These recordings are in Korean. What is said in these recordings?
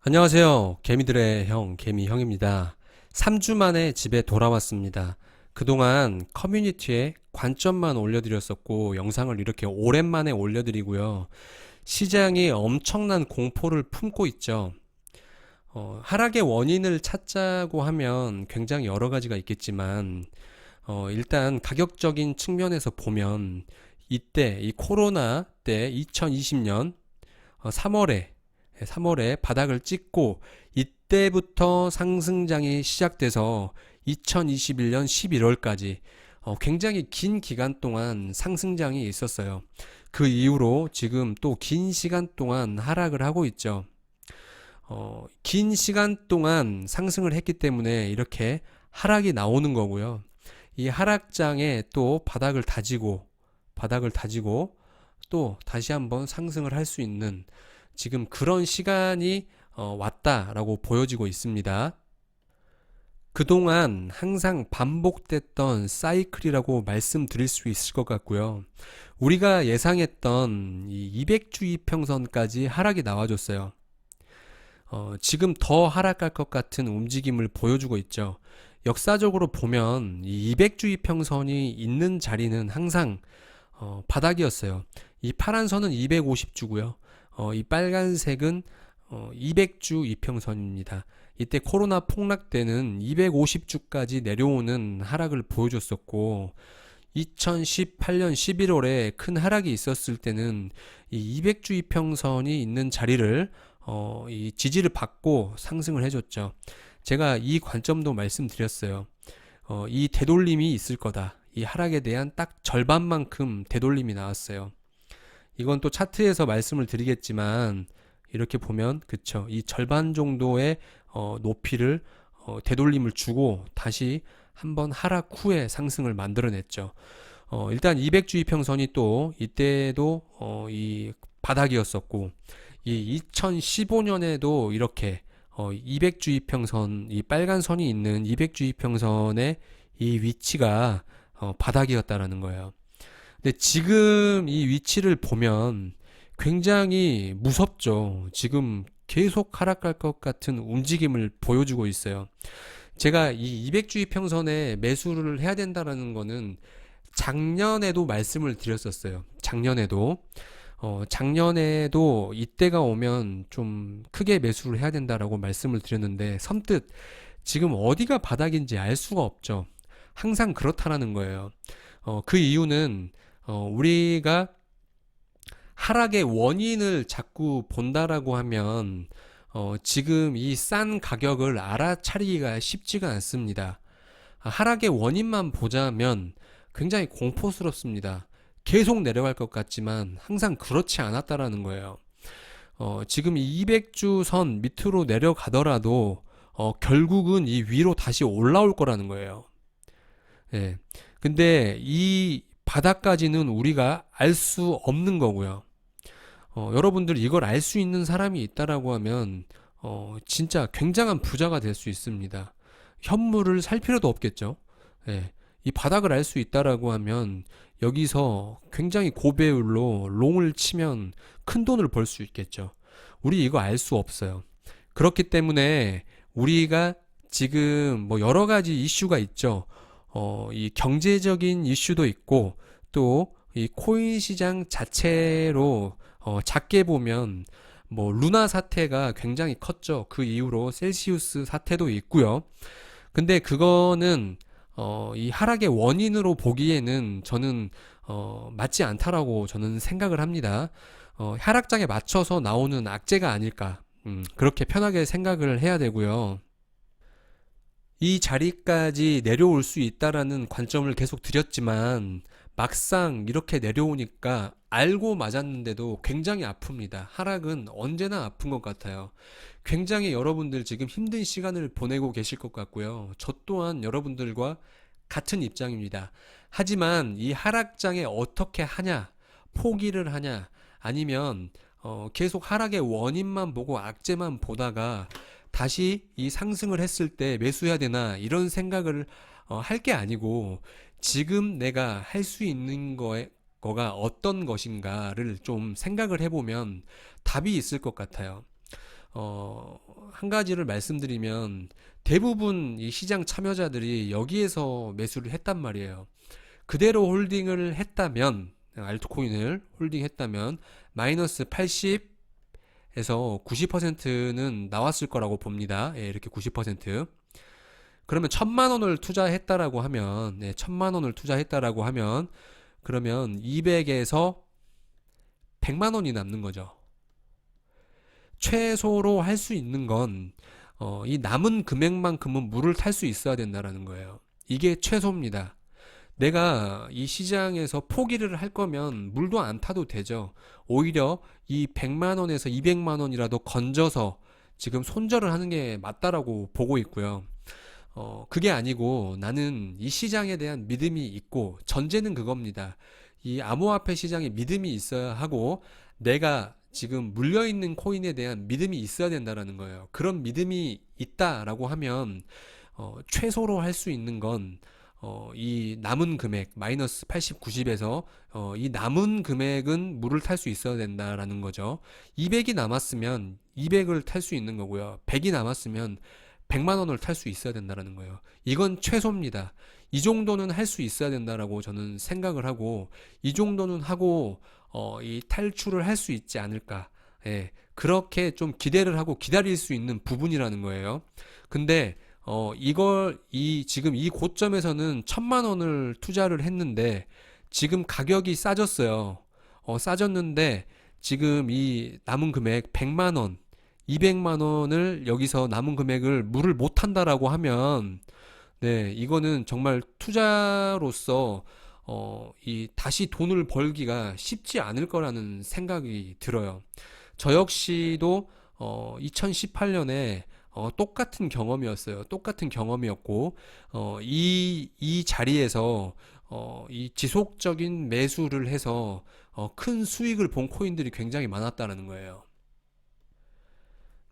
안녕하세요. 개미들의 형, 개미형입니다. 3주 만에 집에 돌아왔습니다. 그동안 커뮤니티에 관점만 올려드렸었고, 영상을 이렇게 오랜만에 올려드리고요. 시장이 엄청난 공포를 품고 있죠. 하락의 원인을 찾자고 하면 굉장히 여러 가지가 있겠지만, 일단 가격적인 측면에서 보면, 이때, 이 코로나 때 2020년 3월에 바닥을 찍고 이때부터 상승장이 시작돼서 2021년 11월까지 굉장히 긴 기간 동안 상승장이 있었어요. 그 이후로 지금 또 긴 시간 동안 하락을 하고 있죠. 긴 시간 동안 상승을 했기 때문에 이렇게 하락이 나오는 거고요. 이 하락장에 또 바닥을 다지고 또 다시 한번 상승을 할 수 있는 지금 그런 시간이 왔다라고 보여지고 있습니다. 그동안 항상 반복됐던 사이클이라고 말씀드릴 수 있을 것 같고요. 우리가 예상했던 이 200주 이평선까지 하락이 나와줬어요. 지금 더 하락할 것 같은 움직임을 보여주고 있죠. 역사적으로 보면 이 200주 이평선이 있는 자리는 항상 바닥이었어요. 이 파란 선은 250주고요. 이 빨간색은 200주 이평선입니다. 이때 코로나 폭락 때는 250주까지 내려오는 하락을 보여줬었고 2018년 11월에 큰 하락이 있었을 때는 이 200주 이평선이 있는 자리를 이 지지를 받고 상승을 해줬죠. 제가 이 관점도 말씀드렸어요. 이 되돌림이 있을 거다. 이 하락에 대한 딱 절반만큼 되돌림이 나왔어요. 이건 또 차트에서 말씀을 드리겠지만 이렇게 보면 그쵸, 이 절반 정도의 높이를 되돌림을 주고 다시 한번 하락 후에 상승을 만들어냈죠. 일단 200주 이평선이 또 이때도 이 바닥이었었고 이 2015년에도 이렇게 200주 이평선, 이 빨간 선이 있는 200주 이평선의 이 위치가 바닥이었다라는 거예요. 근데 지금 이 위치를 보면 굉장히 무섭죠. 지금 계속 하락할 것 같은 움직임을 보여주고 있어요. 제가 이 200주 이평선에 매수를 해야 된다라는 거는 작년에도 말씀을 드렸었어요. 작년에도 이때가 오면 좀 크게 매수를 해야 된다라고 말씀을 드렸는데 선뜻 지금 어디가 바닥인지 알 수가 없죠. 항상 그렇다라는 거예요. 그 이유는 우리가 하락의 원인을 자꾸 본다라고 하면 지금 이 싼 가격을 알아차리기가 쉽지가 않습니다. 하락의 원인만 보자면 굉장히 공포스럽습니다. 계속 내려갈 것 같지만 항상 그렇지 않았다라는 거예요. 지금 이 200주 선 밑으로 내려가더라도 결국은 이 위로 다시 올라올 거라는 거예요. 예. 근데 이 바닥까지는 우리가 알 수 없는 거고요. 여러분들 이걸 알 수 있는 사람이 있다라고 하면 진짜 굉장한 부자가 될 수 있습니다. 현물을 살 필요도 없겠죠. 예. 이 바닥을 알 수 있다라고 하면 여기서 굉장히 고배율로 롱을 치면 큰 돈을 벌 수 있겠죠. 우리 이거 알 수 없어요. 그렇기 때문에 우리가 지금 뭐 여러 가지 이슈가 있죠. 이 경제적인 이슈도 있고 또 이 코인 시장 자체로 작게 보면 뭐 루나 사태가 굉장히 컸죠. 그 이후로 셀시우스 사태도 있고요. 근데 그거는 이 하락의 원인으로 보기에는 저는 맞지 않다라고 저는 생각을 합니다. 하락장에 맞춰서 나오는 악재가 아닐까. 그렇게 편하게 생각을 해야 되고요. 이 자리까지 내려올 수 있다라는 관점을 계속 드렸지만 막상 이렇게 내려오니까 알고 맞았는데도 굉장히 아픕니다. 하락은 언제나 아픈 것 같아요. 굉장히 여러분들 지금 힘든 시간을 보내고 계실 것 같고요. 저 또한 여러분들과 같은 입장입니다. 하지만 이 하락장에 어떻게 하냐, 포기를 하냐, 아니면 계속 하락의 원인만 보고 악재만 보다가 다시 이 상승을 했을 때 매수해야 되나 이런 생각을 할 게 아니고 지금 내가 할 수 있는 거가 어떤 것인가를 좀 생각을 해보면 답이 있을 것 같아요. 한 가지를 말씀드리면 대부분 이 시장 참여자들이 여기에서 매수를 했단 말이에요. 그대로 홀딩을 했다면, 알트코인을 홀딩했다면 마이너스 80에서 90%는 나왔을 거라고 봅니다. 예, 이렇게 90%. 그러면 1000만 원을 투자했다라고 하면, 네, 1000만 원을 투자했다라고 하면, 그러면 200에서 100만 원이 남는 거죠. 최소로 할 수 있는 건, 이 남은 금액만큼은 물을 탈 수 있어야 된다라는 거예요. 이게 최소입니다. 내가 이 시장에서 포기를 할 거면 물도 안 타도 되죠. 오히려 이 100만 원에서 200만 원이라도 건져서 지금 손절을 하는 게 맞다라고 보고 있고요. 그게 아니고 나는 이 시장에 대한 믿음이 있고, 전제는 그겁니다. 이 암호화폐 시장에 믿음이 있어야 하고, 내가 지금 물려있는 코인에 대한 믿음이 있어야 된다라는 거예요. 그런 믿음이 있다라고 하면, 최소로 할 수 있는 건, 이 남은 금액, 마이너스 80, 90에서, 이 남은 금액은 물을 탈 수 있어야 된다라는 거죠. 200이 남았으면 200을 탈 수 있는 거고요. 100이 남았으면 100만 원을 탈 수 있어야 된다는 거예요. 이건 최소입니다. 이 정도는 할 수 있어야 된다라고 저는 생각을 하고, 이 정도는 하고 이 탈출을 할 수 있지 않을까. 예, 그렇게 좀 기대를 하고 기다릴 수 있는 부분이라는 거예요. 근데 지금 이 고점에서는 1000만 원을 투자를 했는데 지금 가격이 싸졌어요. 싸졌는데 지금 이 남은 금액 100만 원, 200만 원을 여기서 남은 금액을 물을 못 한다라고 하면, 네, 이거는 정말 투자로서 이 다시 돈을 벌기가 쉽지 않을 거라는 생각이 들어요. 저 역시도 2018년에 똑같은 경험이었어요. 똑같은 경험이었고, 이 자리에서 이 지속적인 매수를 해서 큰 수익을 본 코인들이 굉장히 많았다는 거예요.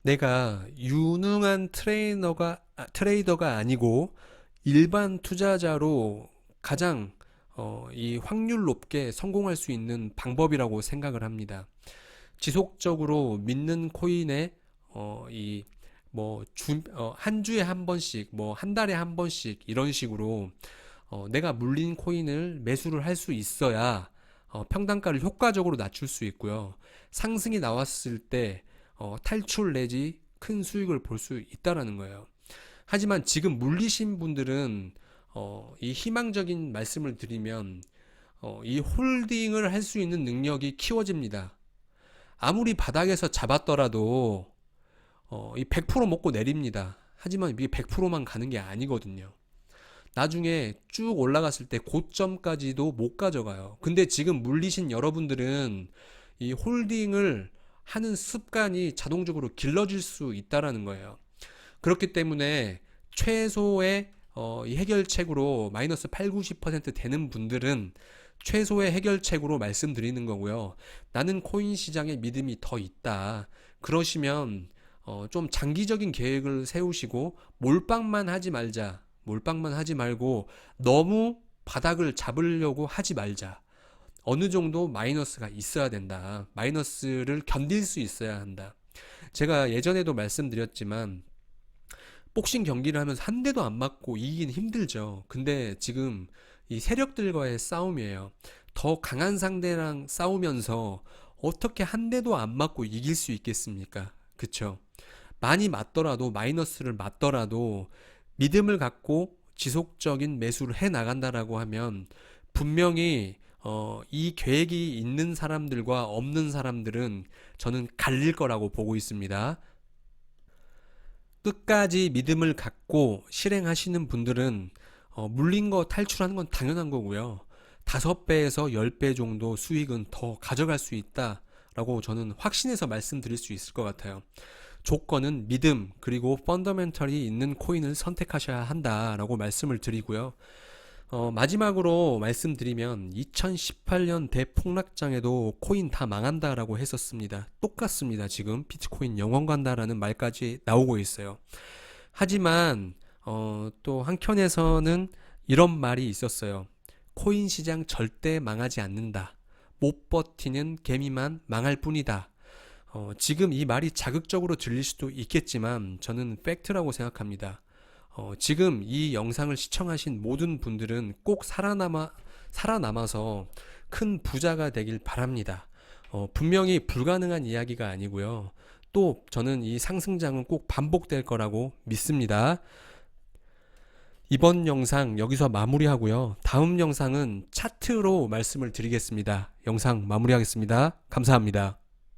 내가 유능한 트레이더가 아니고 일반 투자자로 가장 이 확률 높게 성공할 수 있는 방법이라고 생각을 합니다. 지속적으로 믿는 코인에 이 뭐 한 주에 한 번씩, 뭐 한 달에 한 번씩 이런 식으로 내가 물린 코인을 매수를 할 수 있어야 평단가를 효과적으로 낮출 수 있고요. 상승이 나왔을 때 탈출 내지 큰 수익을 볼 수 있다라는 거예요. 하지만 지금 물리신 분들은 이 희망적인 말씀을 드리면 이 홀딩을 할 수 있는 능력이 키워집니다. 아무리 바닥에서 잡았더라도 이 100% 먹고 내립니다. 하지만 이게 100%만 가는 게 아니거든요. 나중에 쭉 올라갔을 때 고점까지도 못 가져가요. 근데 지금 물리신 여러분들은 이 홀딩을 하는 습관이 자동적으로 길러질 수 있다라는 거예요. 그렇기 때문에 최소의 이 해결책으로 마이너스 8, 90% 되는 분들은 최소의 해결책으로 말씀드리는 거고요. 나는 코인 시장에 믿음이 더 있다. 그러시면 좀 장기적인 계획을 세우시고 몰빵만 하지 말자. 몰빵만 하지 말고 너무 바닥을 잡으려고 하지 말자. 어느 정도 마이너스가 있어야 된다. 마이너스를 견딜 수 있어야 한다. 제가 예전에도 말씀드렸지만 복싱 경기를 하면서 한 대도 안 맞고 이기긴 힘들죠. 근데 지금 이 세력들과의 싸움이에요. 더 강한 상대랑 싸우면서 어떻게 한 대도 안 맞고 이길 수 있겠습니까? 그쵸? 많이 맞더라도, 마이너스를 맞더라도 믿음을 갖고 지속적인 매수를 해 나간다라고 하면 분명히 이 계획이 있는 사람들과 없는 사람들은 저는 갈릴 거라고 보고 있습니다. 끝까지 믿음을 갖고 실행하시는 분들은 물린 거 탈출하는 건 당연한 거고요. 5배에서 10배 정도 수익은 더 가져갈 수 있다라고 저는 확신해서 말씀드릴 수 있을 것 같아요. 조건은 믿음 그리고 펀더멘털이 있는 코인을 선택하셔야 한다라고 말씀을 드리고요. 마지막으로 말씀드리면 2018년 대폭락장에도 코인 다 망한다라고 했었습니다. 똑같습니다. 지금 비트코인 영원 간다라는 말까지 나오고 있어요. 하지만 또 한켠에서는 이런 말이 있었어요. 코인 시장 절대 망하지 않는다. 못 버티는 개미만 망할 뿐이다. 지금 이 말이 자극적으로 들릴 수도 있겠지만 저는 팩트라고 생각합니다. 지금 이 영상을 시청하신 모든 분들은 꼭 살아남아서 큰 부자가 되길 바랍니다. 분명히 불가능한 이야기가 아니고요. 또 저는 이 상승장은 꼭 반복될 거라고 믿습니다. 이번 영상 여기서 마무리하고요. 다음 영상은 차트로 말씀을 드리겠습니다. 영상 마무리하겠습니다. 감사합니다.